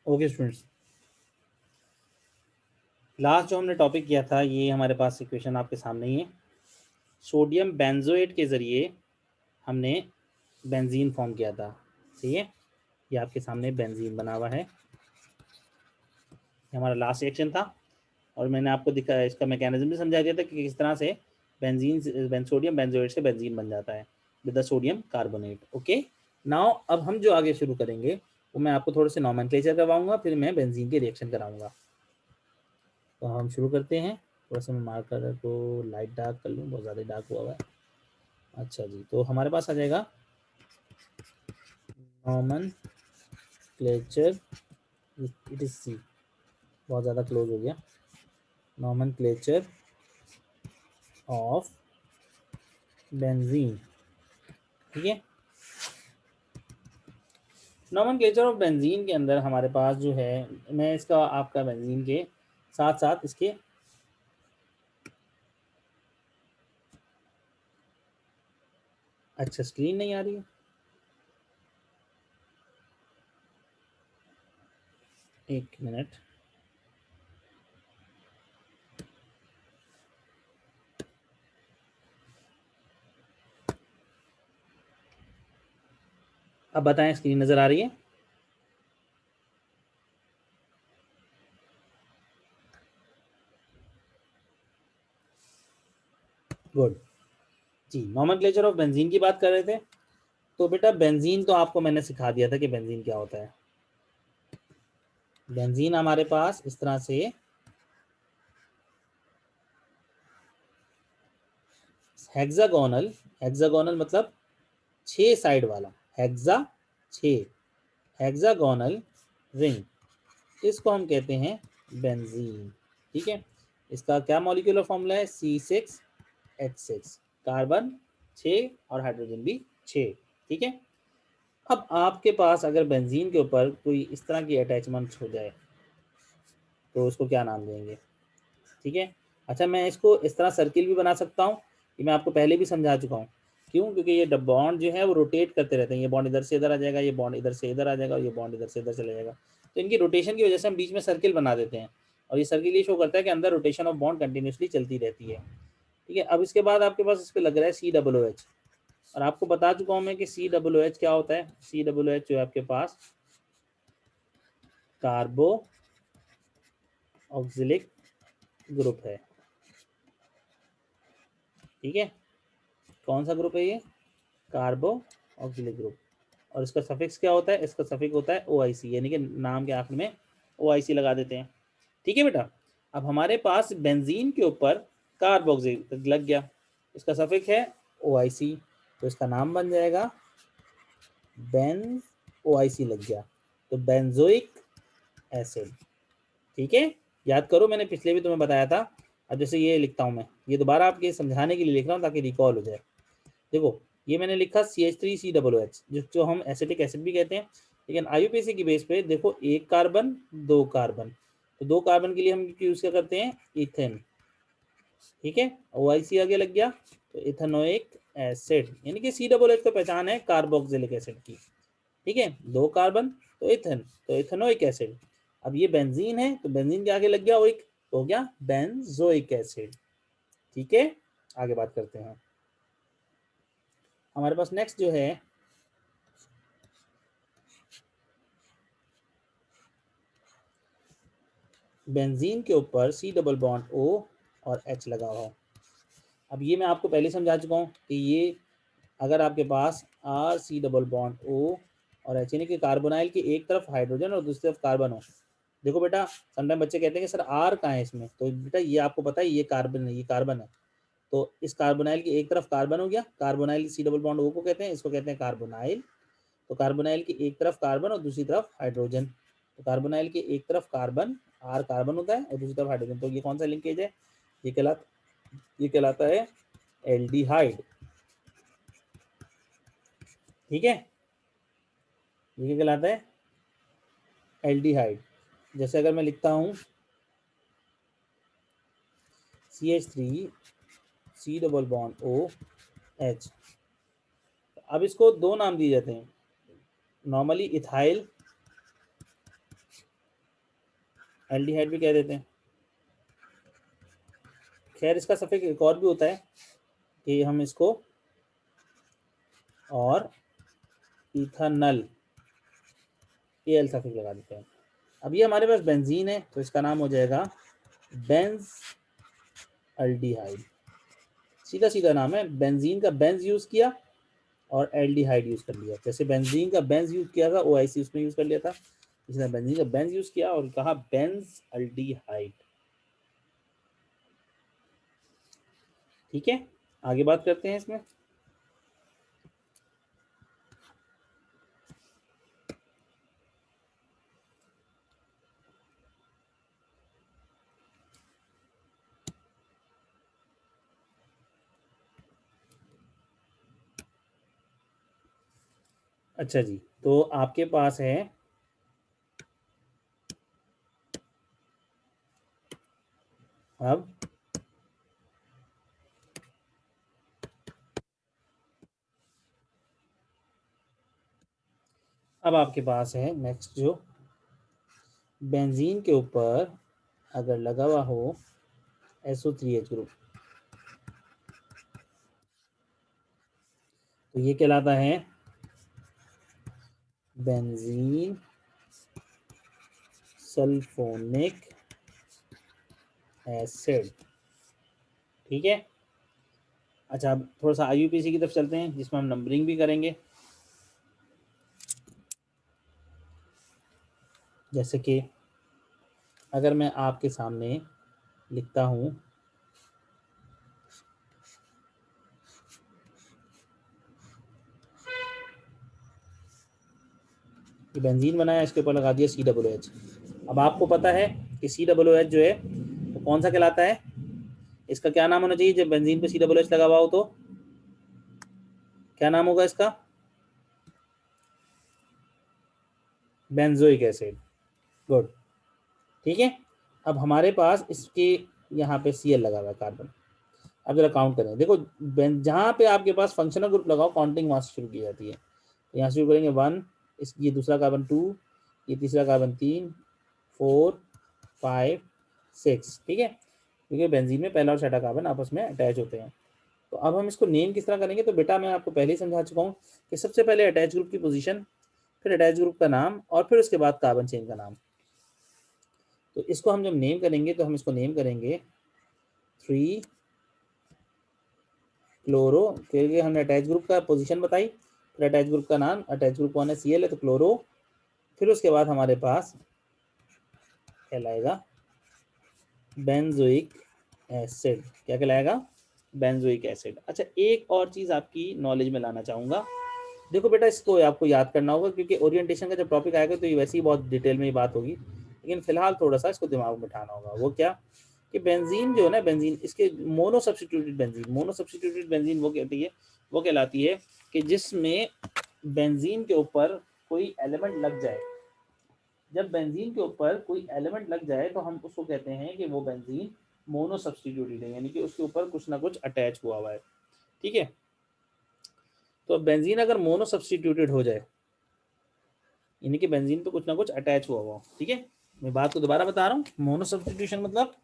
Okay students, last जो हमने topic किया था ये हमारे पास इक्वेशन आपके सामने ही है। सोडियम बेंजोएट के ज़रिए हमने बेंजीन फॉर्म किया था। ठीक है, ये आपके सामने बेंजीन बना हुआ है। ये हमारा लास्ट रिएक्शन था और मैंने आपको दिखा इसका मैकेनिज्म भी समझा दिया था कि किस तरह से सोडियम बेंजोएट से बेंजीन बन जाता है with the sodium carbonate. Okay, now अब हम जो आगे शुरू करेंगे वो मैं आपको थोड़े से नॉमेनक्लेचर करवाऊंगा, फिर मैं बेंजीन के रिएक्शन कराऊंगा। तो हम शुरू करते हैं। थोड़ा सा मैं मार्कर को लाइट डार्क कर लूँ, बहुत ज़्यादा डार्क हुआ है। अच्छा जी, तो हमारे पास आ जाएगा नॉमेनक्लेचर, इट इज सी, बहुत ज़्यादा क्लोज हो गया। Nomenclature of benzene. ठीक है, नॉमेनक्लेचर ऑफ बेंजीन के अंदर हमारे पास जो है, मैं इसका आपका बेंजीन के साथ साथ इसके अच्छा स्क्रीन नहीं आ रही है, एक मिनट। अब बताएं, स्क्रीन नज़र आ रही है? गुड जी, नॉमेनक्लेचर ऑफ बेंजीन की बात कर रहे थे। तो बेटा बेंजीन तो आपको मैंने सिखा दिया था कि बेंजीन क्या होता है। बेंजीन हमारे पास इस तरह से हेक्सागोनल, हेक्सागोनल मतलब 6 साइड वाला, हेक्सा 6, हेक्सागोनल रिंग, इसको हम कहते हैं बेंजीन। ठीक है, इसका क्या मॉलिक्यूलर फॉर्मूला है? C6H6, कार्बन 6 और हाइड्रोजन भी 6। ठीक है, अब आपके पास अगर बेंजीन के ऊपर कोई इस तरह की अटैचमेंट हो जाए तो उसको क्या नाम देंगे? ठीक है, अच्छा मैं इसको इस तरह सर्किल भी बना सकता हूँ, ये मैं आपको पहले भी समझा चुका हूँ। क्यों? क्योंकि ये बॉन्ड जो है वो रोटेट करते रहते हैं। ये बॉन्ड इधर से इधर आ जाएगा, ये बॉन्ड इधर से इधर आ जाएगा, ये बॉन्ड इधर से इधर चला जाएगा। तो इनकी रोटेशन की वजह से हम बीच में सर्किल बना देते हैं और ये सर्किल ये शो करता है कि अंदर रोटेशन ऑफ बॉन्ड कंटिन्यूसली चलती रहती है। ठीक है, अब इसके बाद आपके पास इस पर लग रहा है COOH, और आपको बता चुका हूँ मैं कि COOH क्या होता है। COOH जो है आपके पास कार्बो ऑक्सिलिक ग्रुप है। ठीक है, कौन सा ग्रुप है ये? कार्बो ऑक्सिलिक ग्रुप। और इसका सफिक्स क्या होता है? इसका सफिक्स होता है OIC, यानी कि नाम के आखिर में OIC लगा देते हैं। ठीक है बेटा, अब हमारे पास बेंजीन के ऊपर कार्बोक्सिल लग गया, इसका सफिक्स है OIC, तो इसका नाम बन जाएगा बेन, OIC लग गया तो बेंजोइक एसिड। ठीक है, याद करो मैंने पिछले भी तुम्हें बताया था। अब जैसे ये लिखता हूँ मैं, ये दोबारा आपके समझाने के लिए लिख रहा हूँ ताकि रिकॉल हो जाए। देखो ये मैंने लिखा CH3COOH, जिसको हम एसिटिक एसिड भी कहते हैं, लेकिन IUPAC की बेस पे देखो एक कार्बन दो कार्बन, तो दो कार्बन के लिए हम यूज क्या करते हैं? इथेन। ठीक है, OIC आगे लग गया तो इथेनोइक एसिड, यानी कि COOH तो पहचान है कार्बोक्सिलिक एसिड की। ठीक है, दो कार्बन तो इथेन, तो इथेनोइक एसिड। अब ये बेंजीन है तो बेंजीन के आगे लग गया ओइक, तो हो गया बेंजोइक एसिड। ठीक है, आगे बात करते हैं। हमारे पास नेक्स्ट जो है बेंजीन के ऊपर C+O और H लगा हुआ। अब ये मैं आपको पहले समझा चुका हूँ कि ये अगर आपके पास RC+O और H, यानी कि कार्बोनाइल की एक तरफ हाइड्रोजन और दूसरी तरफ कार्बन हो। देखो बेटा, समटाइम बच्चे कहते हैं कि सर R कहाँ है इसमें, तो बेटा ये आपको पता है ये कार्बन है, ये कार्बन है। तो इस कार्बोनाइल की एक तरफ कार्बन हो गया, कार्बोनाइल C+O को कहते हैं, इसको कहते हैं कार्बोनाइल। तो कार्बोनाइल की एक तरफ कार्बन और दूसरी तरफ हाइड्रोजन, तो कार्बोनाइल की एक तरफ कार्बन, R कार्बन होता है और दूसरी तरफ हाइड्रोजन, तो ये कौन सा लिंकेज है? ये कहलाता है एल्डिहाइड। ठीक है, ये क्या कहलाता है? एल्डिहाइड। जैसे अगर मैं लिखता हूँ CH3COOH, अब इसको दो नाम दिए जाते हैं। नॉर्मली इथाइल एल्डिहाइड भी कह देते हैं। खैर इसका सफिक्स एक और भी होता है कि हम इसको और इथानल एल सफिक्स लगा देते हैं। अब ये हमारे पास बेंजीन है तो इसका नाम हो जाएगा बेंज अल्डिहाइड। सीधा सीधा नाम है, बेंजीन का बेंज यूज किया और एल्डिहाइड यूज कर लिया। जैसे बेंजीन का बेंज यूज किया था OIC उसमें यूज कर लिया था, इसने बेंजीन का बेंज यूज किया और कहा बेंज अल्डिहाइड। ठीक है, आगे बात करते हैं इसमें। अच्छा जी, तो आपके पास है अब आपके पास है नेक्स्ट जो बेंजीन के ऊपर अगर लगा हुआ हो SO3H ग्रुप, तो ये कहलाता है बेंजीन सल्फोनिक एसिड। ठीक है, अच्छा अब थोड़ा सा IUPAC की तरफ चलते हैं जिसमें हम नंबरिंग भी करेंगे। जैसे कि अगर मैं आपके सामने लिखता हूं कि बेंजीन बनाया, इसके ऊपर लगा दिया COOH। अब आपको पता है कि COOH जो है वो कौन सा कहलाता है, इसका क्या नाम होना चाहिए जब बेंजीन पे COOH लगा हुआ हो तो क्या नाम होगा इसका? Benzoic acid. गुड। ठीक है, अब हमारे पास इसके यहाँ पे Cl लगा हुआ है कार्बन। अब जरा काउंट करें, देखो जहाँ पे आपके पास फंक्शनल ग्रुप लगाओ काउंटिंग वहां से शुरू की जाती है। यहाँ शुरू करेंगे 1, ये दूसरा कार्बन 2, ये तीसरा कार्बन 3, 4, 5, 6। ठीक है, क्योंकि बेंजीन में पहला और छठा कार्बन आपस में अटैच होते हैं। तो अब हम इसको नेम किस तरह करेंगे, तो बेटा मैं आपको पहले ही समझा चुका हूँ कि सबसे पहले अटैच ग्रुप की पोजीशन, फिर अटैच ग्रुप का नाम और फिर उसके बाद कार्बन चेन का नाम। तो इसको हम जब नेम करेंगे तो हम इसको नेम करेंगे 3 क्लोरो, क्योंकि हमने अटैच ग्रुप का पोजीशन बताई, फिर अटैच ग्रुप का नाम, अटैच ग्रुप 1 है Cl है तो क्लोरो, फिर उसके बाद हमारे पास कहलाएगा बेंजोइक एसिड। क्या कहलाएगा? Benzoic acid. अच्छा एक और चीज़ आपकी नॉलेज में लाना चाहूँगा, देखो बेटा इसको आपको याद करना होगा क्योंकि ओरिएंटेशन का जब टॉपिक आएगा तो ये वैसे ही बहुत डिटेल में ही बात होगी, लेकिन फिलहाल थोड़ा सा इसको दिमाग में बिठाना होगा। वो क्या कि बेंजीन जो है ना, बेंजीन इसके mono substituted benzene, mono substituted benzene वो कहती है, वो कहलाती है कि जिसमें बेंजीन के ऊपर कोई एलिमेंट लग जाए। जब बेंजीन के ऊपर कोई एलिमेंट लग जाए तो हम उसको कहते हैं कि वो बेंजीन मोनो सब्स्टिट्यूटेड है, यानी कि उसके ऊपर कुछ ना कुछ अटैच हुआ है। ठीक है, तो बेंजीन अगर मोनो सब्स्टिट्यूटेड हो जाए यानी कि बेंजीन पे कुछ ना कुछ अटैच हुआ हुआ। ठीक है, मैं बात को दोबारा बता रहा हूँ, मोनो सब्स्टिट्यूशन मतलब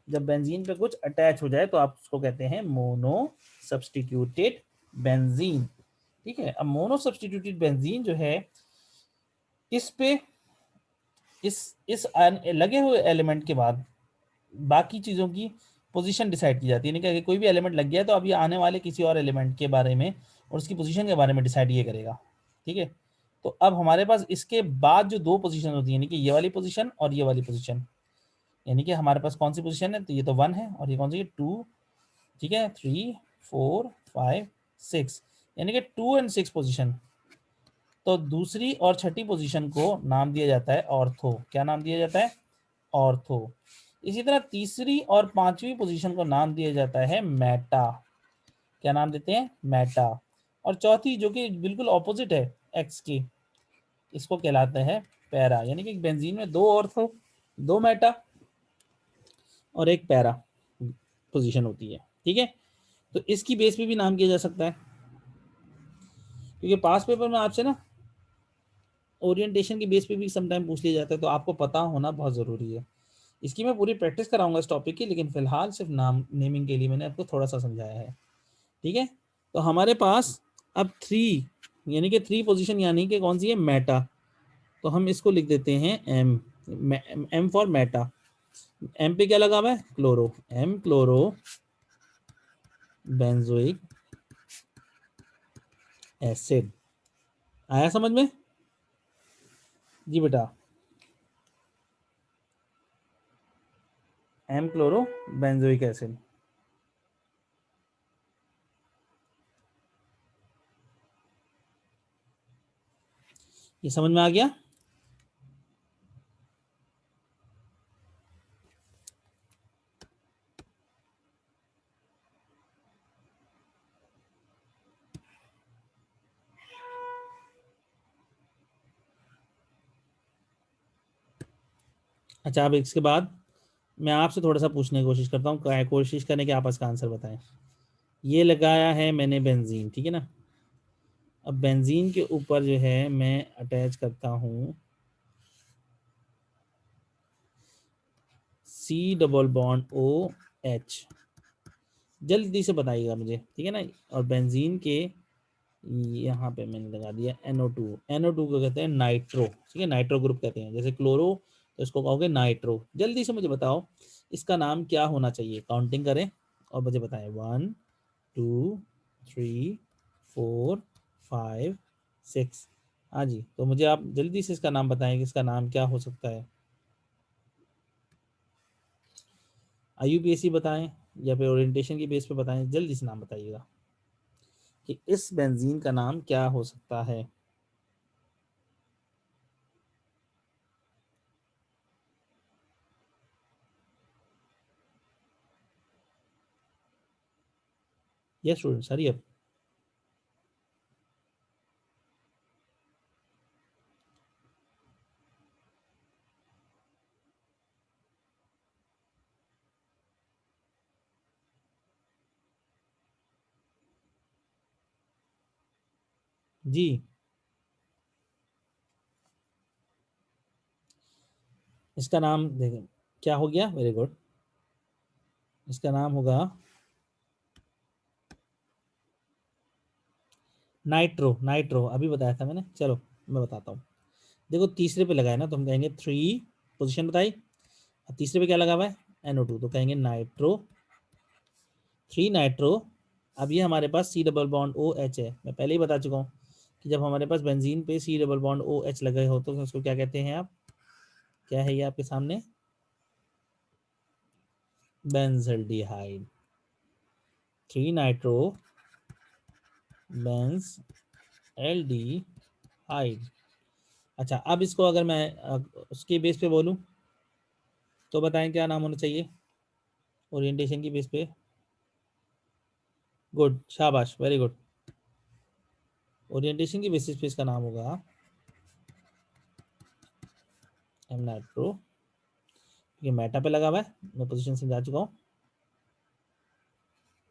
जब बेंजीन पे कुछ अटैच हो जाए तो आप उसको कहते हैं मोनो सब्स्टिट्यूटेड बेंजीन। ठीक है, अब मोनो सब्स्टिट्यूटेड बेंजीन जो है इस पे इस लगे हुए एलिमेंट के बाद बाकी चीज़ों की पोजीशन डिसाइड की जाती है। यानी कि कोई भी एलिमेंट लग गया तो अब ये आने वाले किसी और एलिमेंट के बारे में और उसकी पोजीशन के बारे में डिसाइड ये करेगा। ठीक है, तो अब हमारे पास इसके बाद जो दो पोजीशन होती है, यानी कि ये वाली पोजीशन और ये वाली पोजीशन, यानी कि हमारे पास कौन सी पोजीशन है, तो ये तो 1 है और ये कौन सी है 2। ठीक है, 3, 4, 5, 6, यानी कि 2 और 6 पोजीशन। तो दूसरी और छठी पोजीशन को नाम दिया जाता है ऑर्थो। क्या नाम दिया जाता है? ऑर्थो। इसी तरह तीसरी और पांचवी पोजीशन को नाम दिया जाता है मेटा। क्या नाम देते हैं? मेटा। और चौथी जो कि बिल्कुल ऑपोजिट है एक्स के, इसको कहलाता है पैरा। यानी कि बेंजीन में दो ऑर्थो, दो मेटा और एक पैरा पोजीशन होती है। ठीक है, तो इसकी बेस पे भी नाम किया जा सकता है, क्योंकि पास पेपर में आपसे ना ओरिएंटेशन की बेस पे भी समटाइम पूछ लिया जाता है, तो आपको पता होना बहुत ज़रूरी है। इसकी मैं पूरी प्रैक्टिस कराऊंगा इस टॉपिक की, लेकिन फिलहाल सिर्फ नाम नेमिंग के लिए मैंने आपको थोड़ा सा समझाया है। ठीक है, तो हमारे पास अब 3 यानी कि 3 पोजीशन यानी कि कौन सी है, मेटा। तो हम इसको लिख देते हैं M, M for meta. M पे क्या लगा हुआ है, chloro, M chloro benzoic acid. आया समझ में जी बेटा, एम क्लोरो बेंजोइक एसिड। ये समझ में आ गया। अच्छा, अब इसके बाद मैं आपसे थोड़ा सा पूछने की कोशिश करता हूँ, कोशिश करने के आप इसका आंसर बताएं। ये लगाया है मैंने बेंजीन, ठीक है ना। अब बेंजीन के ऊपर जो है मैं अटैच करता हूँ C double bond O H. जल्दी से बताइएगा मुझे, ठीक है ना। और बेंजीन के यहाँ पे मैंने लगा दिया NO2। NO2 को कहते हैं नाइट्रो, ठीक है, नाइट्रो ग्रुप कहते हैं। जैसे क्लोरो तो इसको कहोगे नाइट्रो। जल्दी से मुझे बताओ इसका नाम क्या होना चाहिए, काउंटिंग करें और मुझे बताएं। 1 2 3 4 5 6। हाँ जी, तो मुझे आप जल्दी से इसका नाम बताएं कि इसका नाम क्या हो सकता है। IUPAC बताएं या फिर ओरिएंटेशन की बेस पे बताएं, जल्दी से नाम बताइएगा कि इस बेंजीन का नाम क्या हो सकता है। Yes students, hurry up. जी, इसका नाम देखें क्या हो गया, वेरी गुड। इसका नाम होगा नाइट्रो। नाइट्रो अभी बताया था मैंने, चलो मैं बताता हूँ। देखो तीसरे पे लगा है ना, तो हम कहेंगे 3 पोजीशन बताई। अब तीसरे पे क्या लगा हुआ है, NO2, तो कहेंगे नाइट्रो 3 नाइट्रो। अब ये हमारे पास सी डबल बॉन्ड OH है। मैं पहले ही बता चुका हूँ कि जब हमारे पास बेंजीन पे सी डबल बॉन्ड OH लगे हो तो उसको क्या कहते हैं आप, क्या है ये आपके सामने, बेंजल्डिहाइड। 3 nitro Benz aldehyde. अच्छा, अब इसको अगर मैं उसके बेस पे बोलूं तो बताएं क्या नाम होना चाहिए ओरिएंटेशन की बेस पे। गुड, शाबाश, वेरी गुड। ओरिएंटेशन की बेसिस पे इसका नाम होगा एम नाइट्रो। ये मेटा पे लगा हुआ है, मैं पोजीशन समझा चुका हूँ,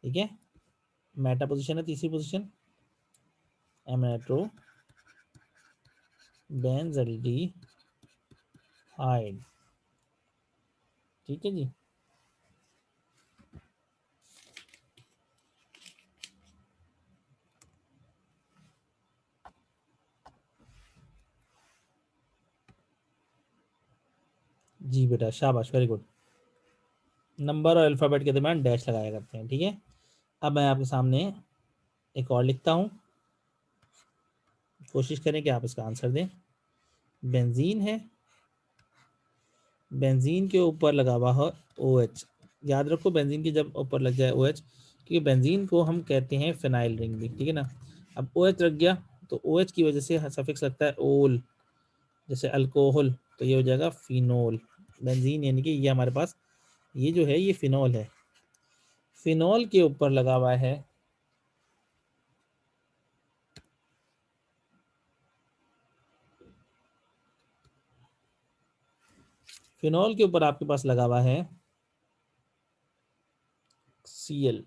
ठीक है। मेटा पोजीशन है, तीसरी पोजीशन एम नाइट्रो बेंजल्डिहाइड, ठीक है जी। जी बेटा, शाबाश, वेरी गुड। नंबर और अल्फ़ाबेट के दरमियान डैश लगाया करते हैं, ठीक है। अब मैं आपके सामने एक और लिखता हूँ, कोशिश करें कि आप इसका आंसर दें। बेंजीन है, बेंजीन के ऊपर लगा हुआ है OH। याद रखो बेंजीन के जब ऊपर लग जाए OH, क्योंकि बेंजीन को हम कहते हैं फिनाइल रिंग भी, ठीक है ना। अब OH लग गया तो OH की वजह से सफिक्स लगता है ओल, जैसे अल्कोहल, तो ये हो जाएगा फिनोल। बेंजीन यानी कि ये हमारे पास ये जो है ये फिनोल है। फिनोल के ऊपर लगा हुआ है फिनोल के ऊपर आपके पास लगा हुआ है Cl,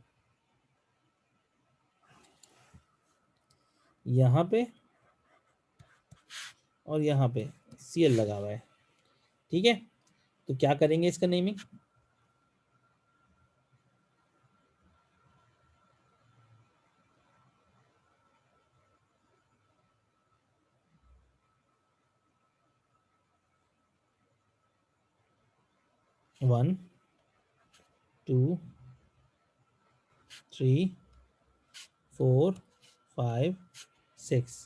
यहाँ पे और यहाँ पे Cl लगा हुआ है, ठीक है। तो क्या करेंगे इसका naming? One, two, three, four, five, six.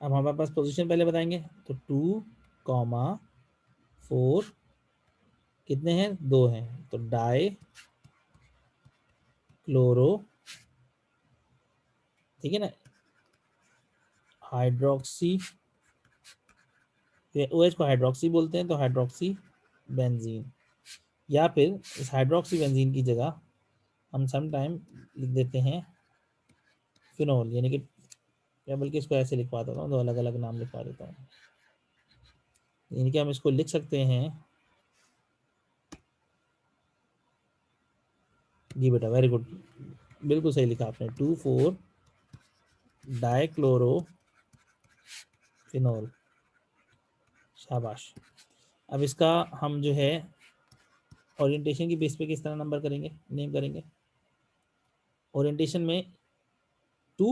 अब हमारे पास पोजीशन पहले बताएंगे, तो 2, 4 कितने हैं? 2 हैं, तो डाई क्लोरो, ठीक है ना, हाइड्रोक्सी, OH को हाइड्रोक्सी बोलते हैं, तो हाइड्रोक्सी बेंजीन। या फिर इस हाइड्रोक्सी बेंजीन की जगह हम सम टाइम लिख देते हैं फिनोल, यानी कि या बल्कि इसको ऐसे लिखवा देता हूँ, दो अलग अलग नाम लिखवा देता हूँ, यानी कि हम इसको लिख सकते हैं। जी बेटा, वेरी गुड, बिल्कुल सही लिखा आपने, 2,4 डाइक्लोरो फिनोल, शाबाश। अब इसका हम जो है ओरिएंटेशन की बेस पे किस तरह नंबर करेंगे, नेम करेंगे? ओरिएंटेशन में 2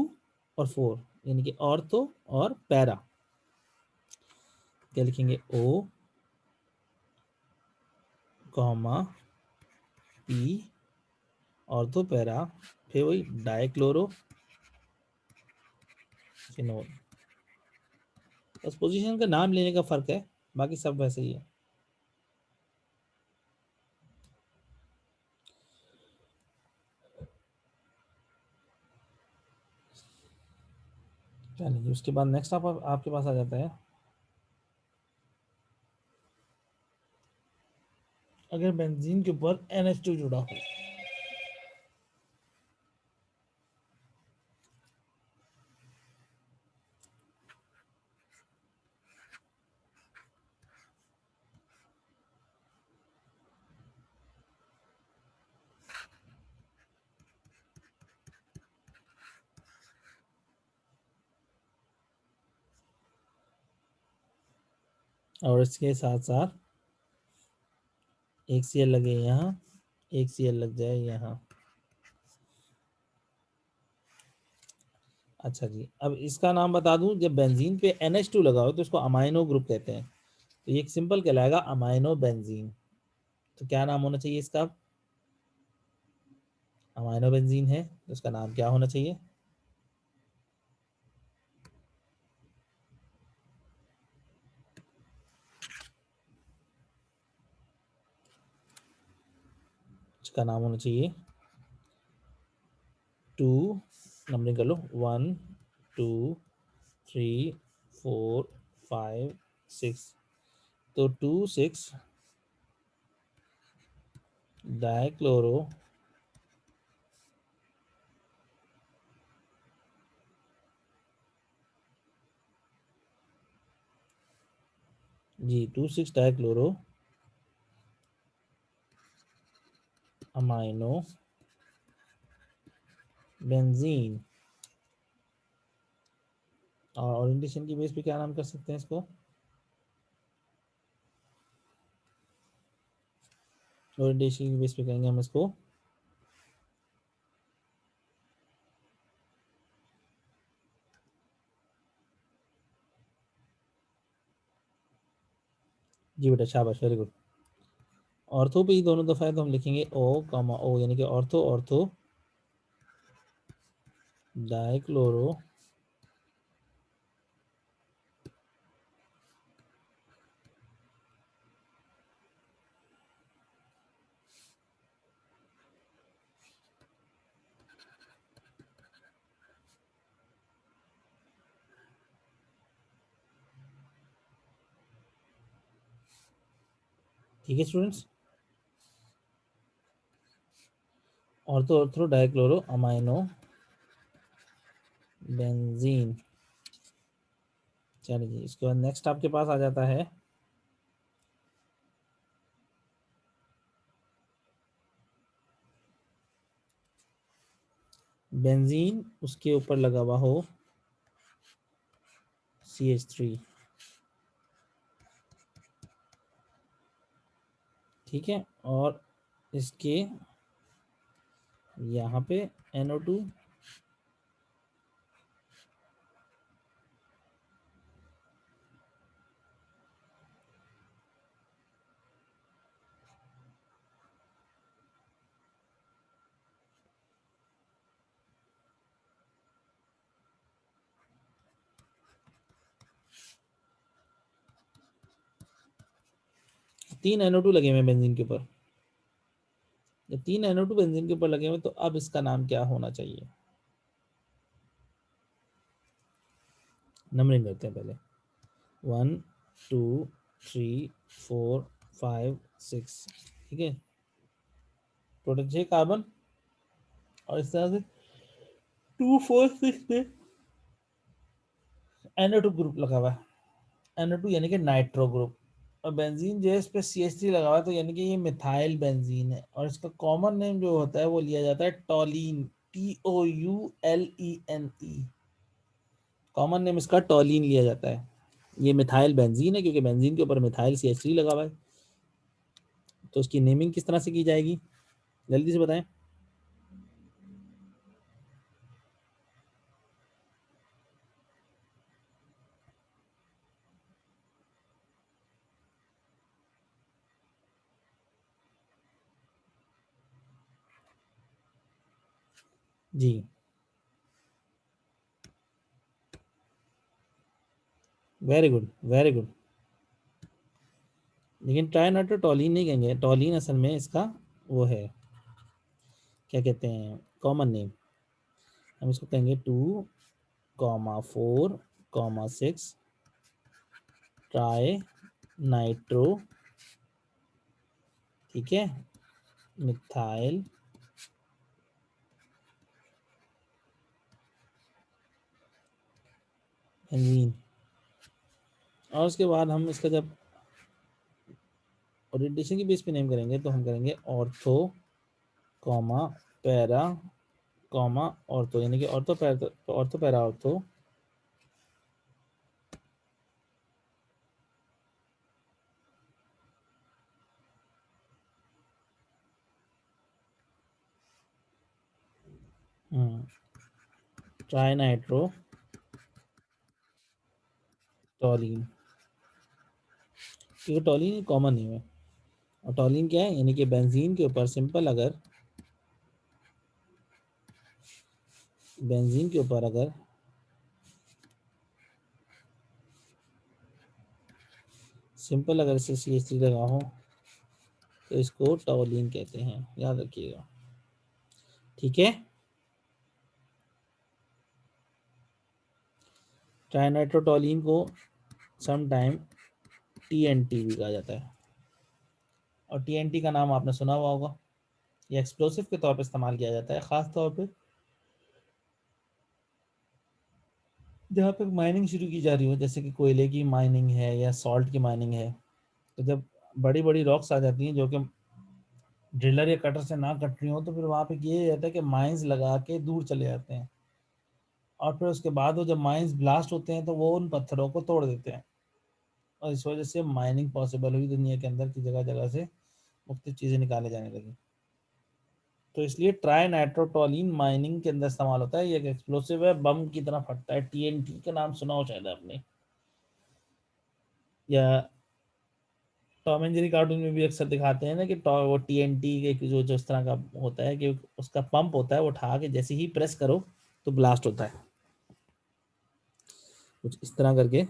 और 4, यानी कि ऑर्थो और पैरा। क्या लिखेंगे? O, comma, P, ortho para, फिर वही डाइक्लोरो फिनोल। बस पोजीशन का नाम लेने का फर्क है, बाकी सब वैसे ही है। चलिए, उसके बाद नेक्स्ट आपके पास आ जाता है, अगर बेंजीन के ऊपर NH2 जुड़ा हो। और इसके साथ साथ एक Cl लगे यहाँ, एक Cl लग जाए यहाँ। अच्छा जी, अब इसका नाम बता दूं, जब बेंजीन पे NH2 लगा हो तो इसको अमाइनो ग्रुप कहते हैं, तो ये एक सिंपल कहलाएगा अमाइनो बेंजीन। तो क्या नाम होना चाहिए इसका? अमाइनो बेंजीन है तो इसका नाम क्या होना चाहिए? इसका नाम होना चाहिए 2, नंबरिंग कर लो, 1, 2, 3, 4, 5, 6, तो 2, 6 डाइक्लोरो जी, 2, 6 डाइक्लोरो अमाइनो बेंजीन। और ओरिएंटेशन की बेस पे क्या नाम कर सकते हैं इसको? ओरिएंटेशन की बेस पे कहेंगे हम इसको जी बेटा, शाबाश, वेरी गुड। ऑर्थो पे ही दोनों दफा है तो हम लिखेंगे O, O, यानी कि ऑर्थो ऑर्थो डाइक्लोरो ठीक है students, ortho ortho dichloro amino benzene. चलिए, इसके बाद नेक्स्ट आपके पास आ जाता है बेंजीन, उसके ऊपर लगा हुआ हो CH3, ठीक है, और इसके यहाँ पे NO2 3 NO2 लगे हुए बेंजीन के ऊपर। जब 3 NO2 बेंजीन के ऊपर लगे हुए तो अब इसका नाम क्या होना चाहिए? नंबरिंग करते हैं पहले। 1 2 3 4 5 6, ठीक है। टोटल 6 कार्बन, और इस तरह से 2 4 6 पे NO2 ग्रुप लगा हुआ है। NO2 यानी कि नाइट्रो ग्रुप, और बेंजीन जो है इस पे CH3 लगा हुआ है, तो यानी कि ये मिथाइल बेंजीन है। और इसका कॉमन नेम जो होता है वो लिया जाता है टॉलीन, TOULENE। कॉमन नेम इसका टॉलीन लिया जाता है। ये मिथाइल बेंजीन है क्योंकि बेंजीन के ऊपर मिथाइल CH3 लगा हुआ है। तो उसकी नेमिंग किस तरह से की जाएगी, जल्दी से बताएं। जी, वेरी गुड, वेरी गुड। लेकिन ट्राइनाइट्रोटोलीन नहीं कहेंगे, टोलीन असल में इसका वो है, क्या कहते हैं, कॉमन नेम। हम इसको कहेंगे 2,4,6 ट्राई नाइट्रो, ठीक है, मिथाइल बेंजीन। और उसके बाद हम इसका जब ओरिएंटेशन की बेस पे नेम करेंगे तो हम करेंगे ortho comma para comma ortho, यानी कि ortho para, ortho para ortho. Trinitrotoluene, क्योंकि टॉलीन कॉमन नेम है। और टॉलीन क्या है, यानी कि बेंजीन के ऊपर सिंपल अगर बेंजीन के ऊपर अगर सिंपल अगर इसे CH3 लगा हो तो इसको टॉलीन कहते हैं, याद रखिएगा, ठीक है। ट्राइनाइट्रोटोलीन को सम टाइम TNT भी कहा जाता है, और TNT का नाम आपने सुना हुआ होगा। ये एक्सप्लोसिव के तौर पर इस्तेमाल किया जाता है, ख़ास तौर पे जहाँ पे माइनिंग शुरू की जा रही हो, जैसे कि कोयले की माइनिंग है या सॉल्ट की माइनिंग है। तो जब बड़ी बड़ी रॉक्स आ जाती हैं जो कि ड्रिलर या कटर से ना कट रही हो, तो फिर वहाँ पे ये रहता है कि माइंस लगा के दूर चले जाते हैं, और फिर उसके बाद वो जब माइंस ब्लास्ट होते हैं तो वो उन पत्थरों को तोड़ देते हैं, और इस वजह से माइनिंग पॉसिबल हुई दुनिया के अंदर की जगह जगह से मुख्तलिफ चीज़ें निकाले जाने लगी। तो इसलिए ट्राई नाइट्रोटोलीन माइनिंग के अंदर इस्तेमाल होता है। ये एक एक्सप्लोसिव है, बम की तरह फटता है। TNT का नाम सुना हो शायद आपने, या टॉम एंड जेरी कार्टून में भी अक्सर दिखाते हैं ना कि वो TNT के जो जो इस तरह का होता है कि उसका पंप होता है, वो उठा के जैसे ही प्रेस करो तो ब्लास्ट होता है, कुछ इस तरह करके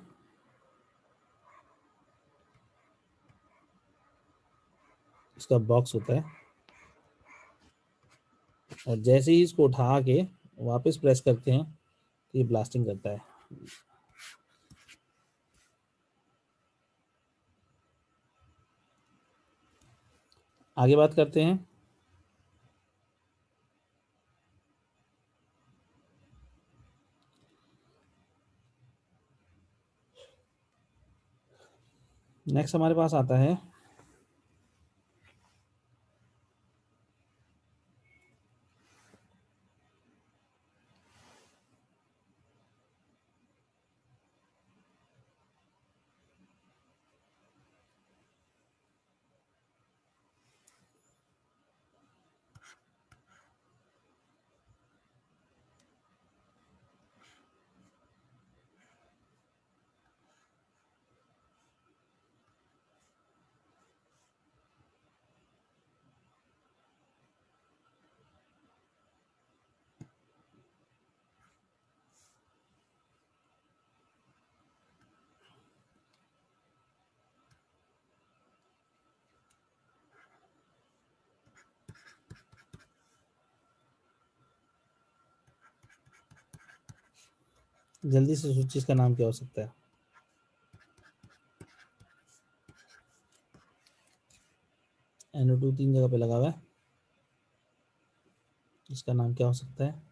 इसका बॉक्स होता है, और जैसे ही इसको उठा के वापस प्रेस करते हैं तो ये ब्लास्टिंग करता है। आगे बात करते हैं। नेक्स्ट हमारे पास आता है जल्दी से सोचिए इसका नाम क्या हो सकता है। NO2 3 जगह पे लगा हुआ है, इसका नाम क्या हो सकता है?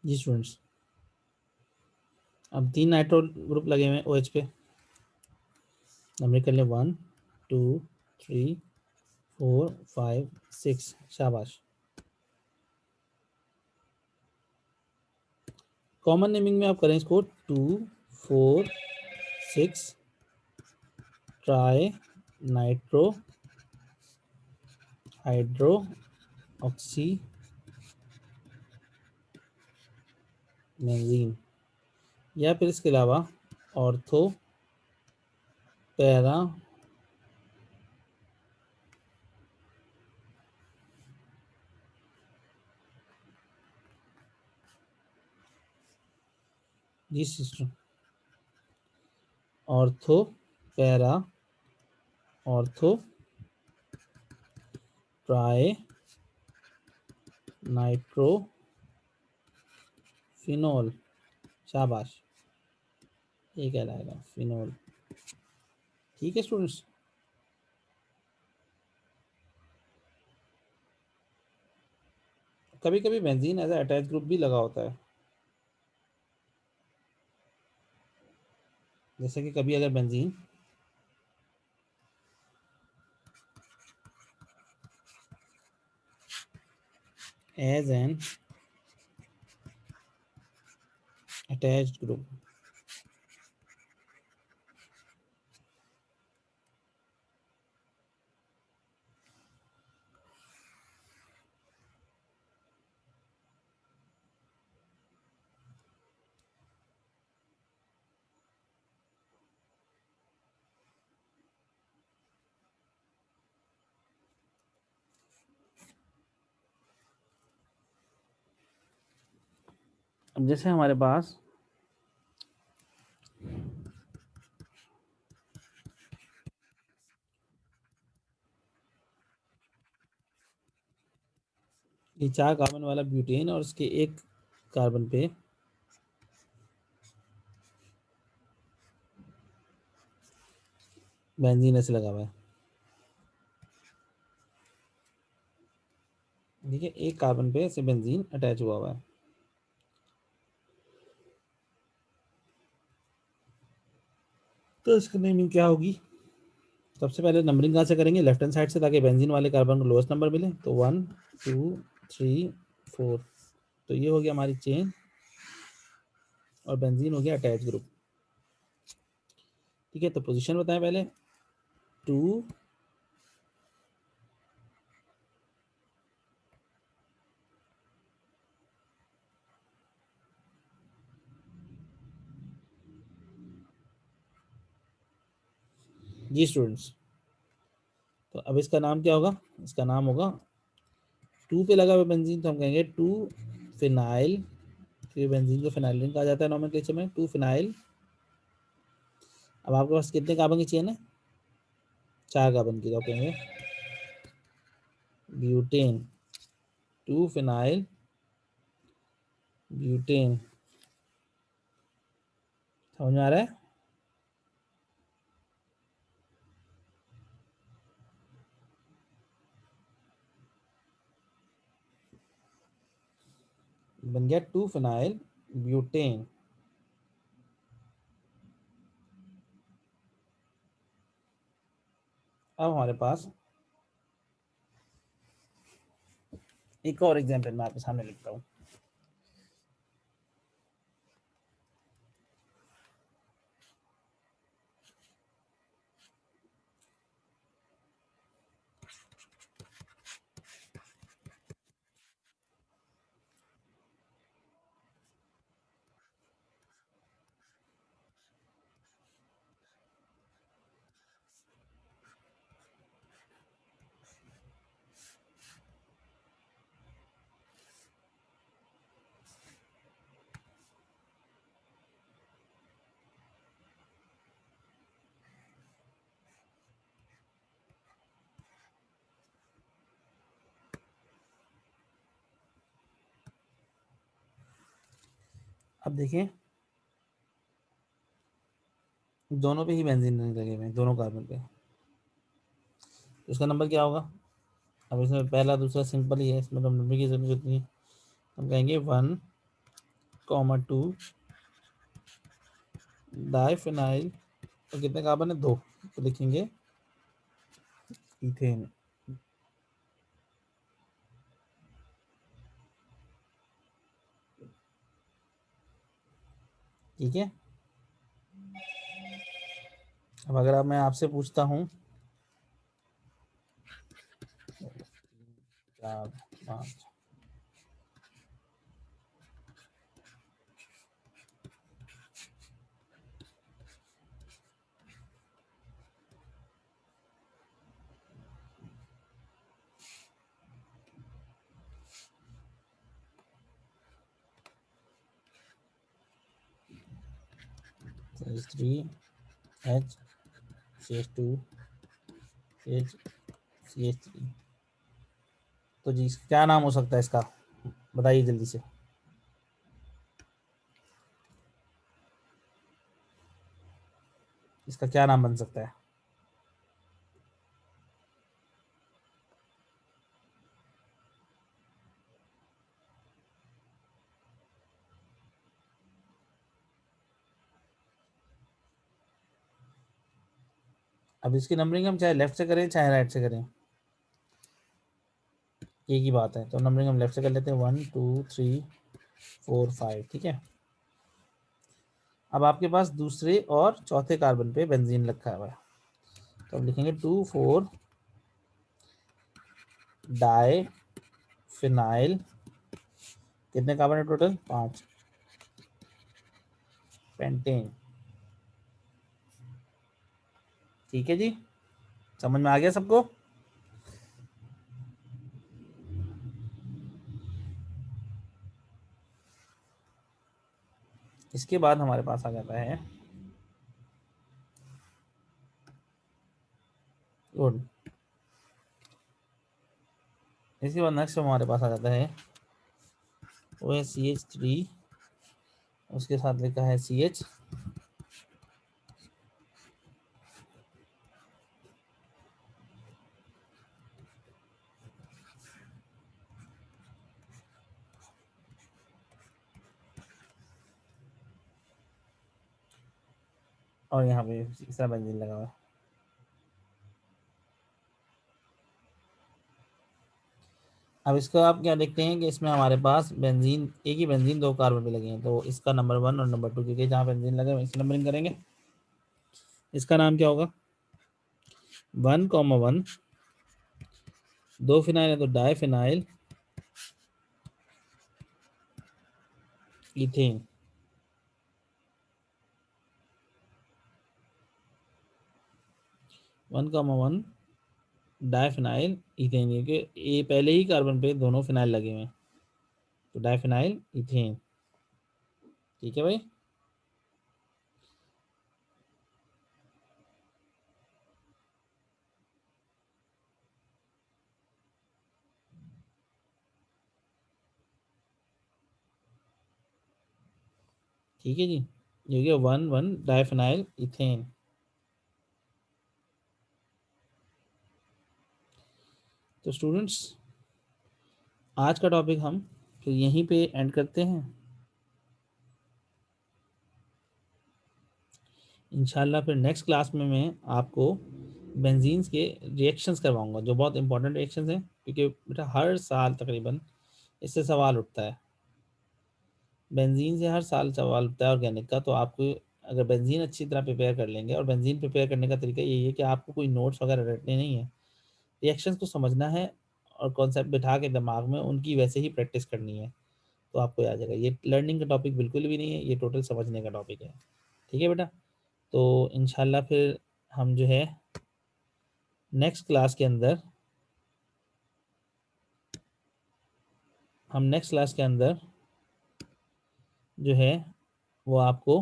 जी स्टूडेंट्स, अब 3 नाइट्रो ग्रुप लगे हुए हैं OH पे। नंबर कर लें 1 2 3 4 5 6। शाबाश। कॉमन नेमिंग में आप करें इसको 2 4 6 trinitrohydroxybenzene, या फिर इसके अलावा ऑर्थो पैरा जी sister, ortho para ortho trinitrophenol. शाबाश, ये कहलाएगा फिनोल। ठीक है स्टूडेंट्स। कभी कभी बेंजीन एज अटैच ग्रुप भी लगा होता है, जैसे कि कभी अगर benzene as an attached group, अब जैसे हमारे पास ये 4 कार्बन वाला ब्यूटेन और इसके एक कार्बन पे बेंजीन ऐसे लगा हुआ है। ठीक है, एक कार्बन पे ऐसे बेंजीन अटैच हुआ हुआ है। तो इसकी नेमिंग क्या होगी? सबसे पहले नंबरिंग कहाँ से करेंगे? लेफ्ट हैंड साइड से, ताकि बेंजीन वाले कार्बन को लोएस्ट नंबर मिले। तो 1 2 3 4, तो ये हो गया हमारी चेन और बेंजीन हो गया अटैच ग्रुप। ठीक है, तो पोजीशन बताएं पहले। 2 जी स्टूडेंट्स, तो अब इसका नाम क्या होगा? इसका नाम होगा 2 पे लगा हुआ बेंजीन, तो हम कहेंगे 2 फिनाइल। तो ये बेंजीन को फिनाइलिन कहा जाता है नोमेनक्लेचर में, 2 फिनाइल। अब आपके पास कितने कार्बन की चेन है? 4 कार्बन की, तो आप कहेंगे ब्यूटेन, 2 फिनाइल ब्यूटेन। समझ में आ रहा है? बन गया 2 फिनाइल ब्यूटेन। अब हमारे पास एक और एग्जाम्पल मैं आपके सामने लिखता हूँ। अब देखिए दोनों पे ही बेंजीन लगे हुए हैं, दोनों कार्बन पे, तो इसका नंबर क्या होगा? अब इसमें पहला दूसरा सिंपल ही है, इसमें तो नंबर की जरूरत नहीं है। हम कहेंगे 1,2 डाइफिनाइल, तो कितने कार्बन है? 2, तो लिखेंगे इथेन। ठीक है। अब अगर अब मैं आपसे पूछता हूँ 4, 5, CH3 CH2 CH3, तो जी क्या नाम हो सकता है इसका, बताइए जल्दी से। इसका क्या नाम बन सकता है? अब इसकी नंबरिंग हम चाहे लेफ्ट से करें चाहे राइट से करें, एक ही बात है, तो नंबरिंग हम लेफ्ट से कर लेते हैं, 1 2 3 4 5। ठीक है। अब आपके पास दूसरे और चौथे कार्बन पे बेंजीन रखा हुआ है, तो अब लिखेंगे 2,4 डाई फिनाइल, कितने कार्बन है टोटल? 5, पेंटेन। ठीक है जी, समझ में आ गया सबको? इसके बाद हमारे पास आ जाता है गुड, इसके बाद नेक्स्ट हमारे पास आ जाता है वो है CH3, उसके साथ लिखा है CH, और यहाँ पे तीसरा बेंजीन लगा हुआ है। अब इसका आप क्या देखते हैं कि इसमें हमारे पास बेंजीन, एक ही बेंजीन 2 कार्बन पे लगे हैं, तो इसका नंबर 1 और नंबर 2, क्योंकि जहाँ बेंजीन लगे वहीं से नंबरिंग करेंगे। इसका नाम क्या होगा? 1,1, 2 फिनाइल है तो di phenyl ethane. 1,1 di phenyl ethane, ये पहले ही कार्बन पे दोनों फिनाइल लगे हुए हैं, तो डाई फिनाइल इथेन। ठीक है भाई। ठीक है जी, ये हो गया 1,1 डाइफिनाइल इथेन। तो स्टूडेंट्स आज का टॉपिक हम फिर यहीं पे एंड करते हैं। इंशाल्लाह फिर नेक्स्ट क्लास में मैं आपको बेंजीन्स के रिएक्शंस करवाऊंगा, जो बहुत इंपॉर्टेंट रिएक्शंस हैं, क्योंकि बेटा हर साल तकरीबन इससे सवाल उठता है, बेंजीन से हर साल सवाल उठता है ऑर्गेनिक का। तो आपको अगर बेंजीन अच्छी तरह प्रिपेयर कर लेंगे, और बेंजीन प्रिपेयर करने का तरीका यही है कि आपको कोई नोट्स वगैरह रटने नहीं है, रिएक्शंस को समझना है और कॉन्सेप्ट बिठा के दिमाग में उनकी वैसे ही प्रैक्टिस करनी है, तो आपको आ जाएगा। ये लर्निंग का टॉपिक बिल्कुल भी नहीं है, ये टोटल समझने का टॉपिक है। ठीक है बेटा, तो इंशाल्लाह फिर हम जो है नेक्स्ट क्लास के अंदर जो है वो आपको